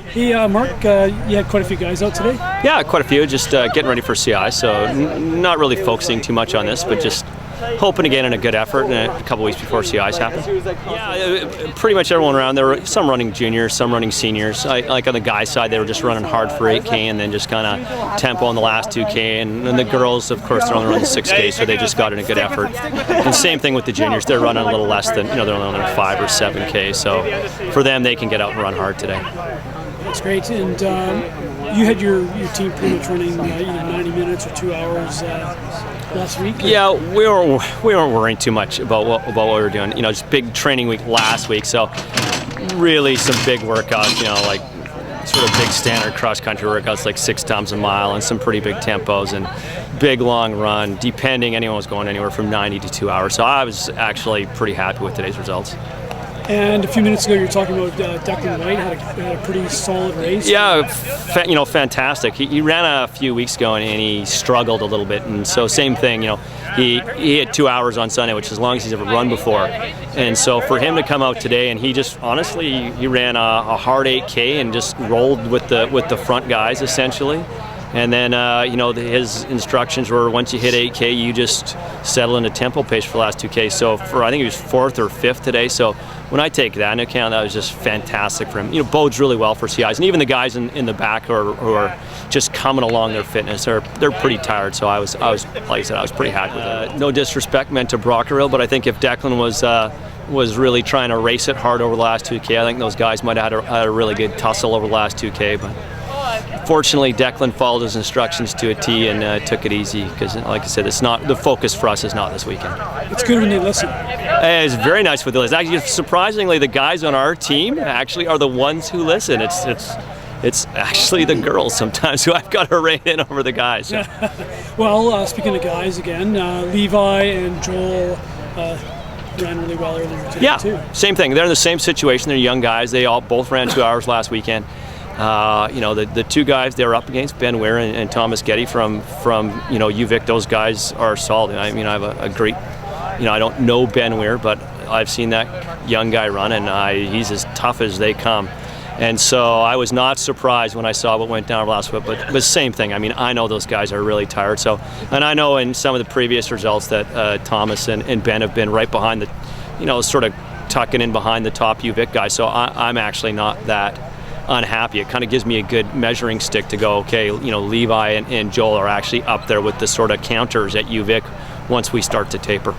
Hey, Mark, you had quite a few guys out today? Yeah, quite a few. Just getting ready for CI, so not really focusing too much on this, but just hoping to get in a good effort in a couple weeks before CIs happen. Yeah, pretty much everyone around. There were some running juniors, some running seniors. Like on the guys' side, they were just running hard for 8K and then just kind of tempo on the last 2K. And the girls, of course, they're only running 6K, so they just got in a good effort. And same thing with the juniors. They're running a little less than, they're only running 5 or 7K. So for them, they can get out and run hard today. That's great. And you had your team pretty much running either 90 minutes or 2 hours last week? Yeah, we weren't worrying too much about what we were doing. Just big training week last week, so really some big workouts, like sort of big standard cross-country workouts like 6 times a mile and some pretty big tempos and big long run, depending, anyone was going anywhere from 90 to 2 hours. So I was actually pretty happy with today's results. And a few minutes ago, you were talking about Declan White had a pretty solid race. Yeah, fantastic. He ran a few weeks ago and he struggled a little bit, and so same thing. He had 2 hours on Sunday, which is as long as he's ever run before. And so for him to come out today and he just honestly he ran a hard 8K and just rolled with the front guys essentially. And then, his instructions were once you hit 8K, you just settle into tempo pace for the last 2K. So I think he was 4th or 5th today. So when I take that into account, that was just fantastic for him. Bodes really well for CIs. And even the guys in the back who are just coming along their fitness, they're pretty tired. So I was like I said, I was pretty happy with that. No disrespect meant to Brockerville, but I think if Declan was really trying to race it hard over the last 2K, I think those guys might have had a really good tussle over the last 2K. But fortunately, Declan followed his instructions to a T and took it easy because, like I said, it's not the focus for us is not this weekend. It's good when they listen. It's very nice with the listen. Actually, surprisingly, the guys on our team actually are the ones who listen. It's actually the girls sometimes who I've got to rein in over the guys. So. Well, speaking of guys again, Levi and Joel ran really well earlier today too. Yeah, same thing. They're in the same situation. They're young guys. They all both ran 2 hours last weekend. The two guys they were up against, Ben Weir and Thomas Getty from UVic, those guys are solid. I have a great, I don't know Ben Weir, but I've seen that young guy run, and he's as tough as they come. And so I was not surprised when I saw what went down last week, but the same thing. I know those guys are really tired. So, and I know in some of the previous results that Thomas and Ben have been right behind the, sort of tucking in behind the top UVic guys. So I'm actually not that unhappy. It kind of gives me a good measuring stick to go, okay, Levi and Joel are actually up there with the sort of counters at UVic once we start to taper.